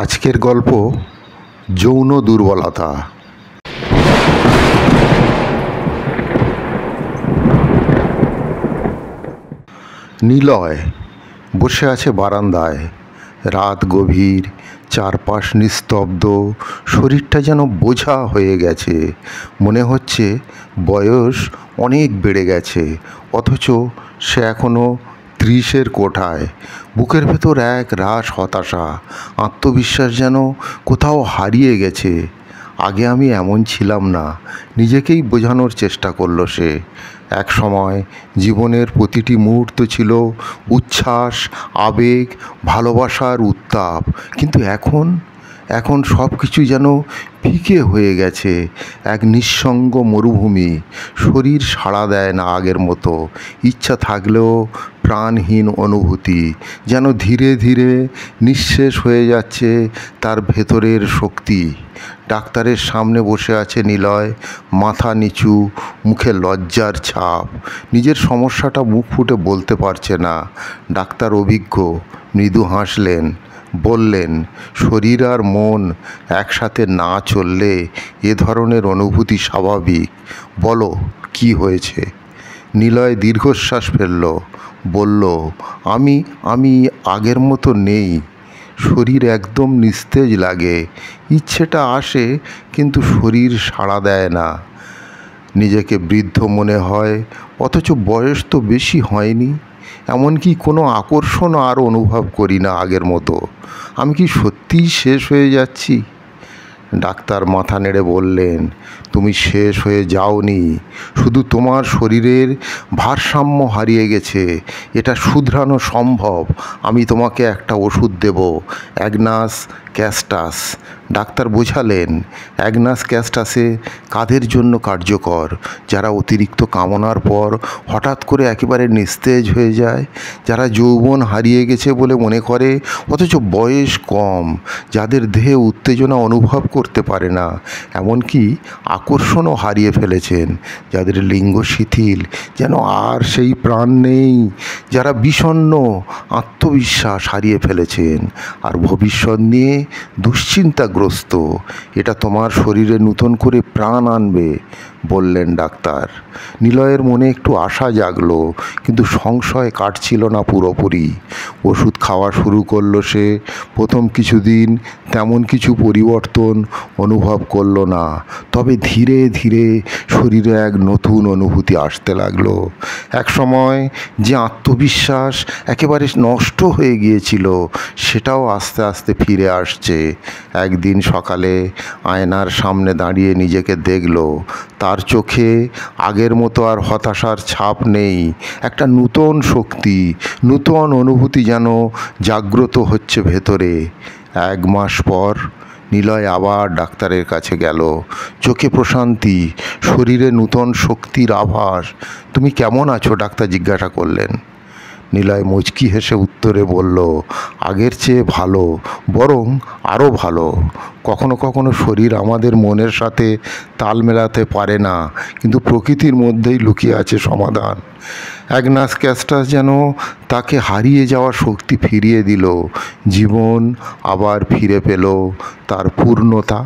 আজকের গল্প যৌন দুর্বলতা। নিলয় বসে আছে বারান্দায়। রাত গভীর, চারপাশ নিস্তব্ধ, শরীরটা যেন বোঝা হয়ে গেছে। মনে হচ্ছে বয়স অনেক বেড়ে গেছে, অথচ সে এখনও 30-এর কোঠায়। বুকের ভেতর এক রাশ হতাশা, আত্মবিশ্বাস যেন কোথাও হারিয়ে গেছে। আগে আমি এমন ছিলাম না, নিজেকেই বোঝানোর চেষ্টা করলো সে। এক সময় জীবনের প্রতিটি মুহূর্ত ছিল উচ্ছ্বাস, আবেগ, ভালোবাসার উত্তাপ। কিন্তু এখন সব কিছু যেন ফিকে হয়ে গেছে, এক নিঃসঙ্গ মরুভূমি। শরীর সাড়া দেয় না আগের মতো, ইচ্ছা থাকলেও প্রাণহীন অনুভূতি। যেন ধীরে ধীরে নিঃশেষ হয়ে যাচ্ছে তার ভেতরের শক্তি। ডাক্তারের সামনে বসে আছে নিলয়, মাথা নিচু, মুখে লজ্জার ছাপ। নিজের সমস্যাটা মুখ ফুটে বলতে পারছে না। ডাক্তার অভিজ্ঞ, মৃদু হাসলেন, বললেন, শরীর আর মন একসাথে না চললে এ ধরনের অনুভূতি স্বাভাবিক। বলো, কি হয়েছে? নিলয় দীর্ঘশ্বাস ফেলল, বলল, আমি আগের মতো নেই। শরীর একদম নিস্তেজ লাগে, ইচ্ছেটা আসে, কিন্তু শরীর সাড়া দেয় না। নিজেকে বৃদ্ধ মনে হয়, অথচ বয়স তো বেশি হয়নি। এমনকি কোনো আকর্ষণ আর অনুভব করি না আগের মতো। আমি কি সত্যিই শেষ হয়ে যাচ্ছি? ডাক্তার মাথা নেড়ে বললেন, তুমি শেষ হয়ে যাওনি, শুধু তোমার শরীরের ভারসাম্য হারিয়ে গেছে। এটা শুধরানো সম্ভব। আমি তোমাকে একটা ওষুধ দেব, অ্যাগনাস ক্যাস্টাস। ডাক্তার বোঝালেন, অ্যাগনাস ক্যাস্টাসে কাদের জন্য কার্যকর? যারা অতিরিক্ত কামনার পর হঠাৎ করে একেবারে নিস্তেজ হয়ে যায়, যারা যৌবন হারিয়ে গেছে বলে মনে করে অথচ বয়স কম, যাদের দেহে উত্তেজনা অনুভব করতে পারে না, এমনকি আকর্ষণও হারিয়ে ফেলেছেন, যাদের লিঙ্গ শিথিল, যেন আর সেই প্রাণ নেই, যারা বিষণ্ণ, আত্মবিশ্বাস হারিয়ে ফেলেছেন আর ভবিষ্যৎ নিয়ে দুশ্চিন্তাগ্রস্ত। এটা তোমার শরীরে নতুন করে প্রাণ আনবে, বললেন ডাক্তার। নিলয়ের মনে একটু আশা জাগলো, কিন্তু সংশয় কাটছিল না পুরোপুরি। ওষুধ খাওয়া শুরু করলো সে। প্রথম কিছুদিন তেমন কিছু পরিবর্তন অনুভব করলো না, তবে ধীরে ধীরে শরীরে এক নতুন অনুভূতি আসতে লাগলো। এক সময় যে আত্মবিশ্বাস একেবারে নষ্ট হয়ে গিয়েছিল, সেটাও আস্তে আস্তে ফিরে আসছে। একদিন সকালে আয়নার সামনে দাঁড়িয়ে নিজেকে দেখলো। তার চোখে আগের মতো আর হতাশার ছাপ নেই। একটা নূতন শক্তি, নূতন অনুভূতি যেন জাগ্রত হচ্ছে ভেতরে। 1 মাস পর নিলয় আবার ডাক্তারের কাছে গেল। চোখে প্রশান্তি, শরীরে নূতন শক্তির আভাস। তুমি কেমন আছো? ডাক্তার জিজ্ঞাসা করলেন। নিলয় মুচকি হেসে উত্তরে বলল, আগের চেয়ে ভালো, বরং আরও ভালো। কখনো কখনো শরীর আমাদের মনের সাথে তাল মেলাতে পারে না, কিন্তু প্রকৃতির মধ্যেই লুকিয়ে আছে সমাধান। অ্যাগনাস ক্যাস্টাস যেন তাকে হারিয়ে যাওয়া শক্তি ফিরিয়ে দিল। জীবন আবার ফিরে পেল তার পূর্ণতা।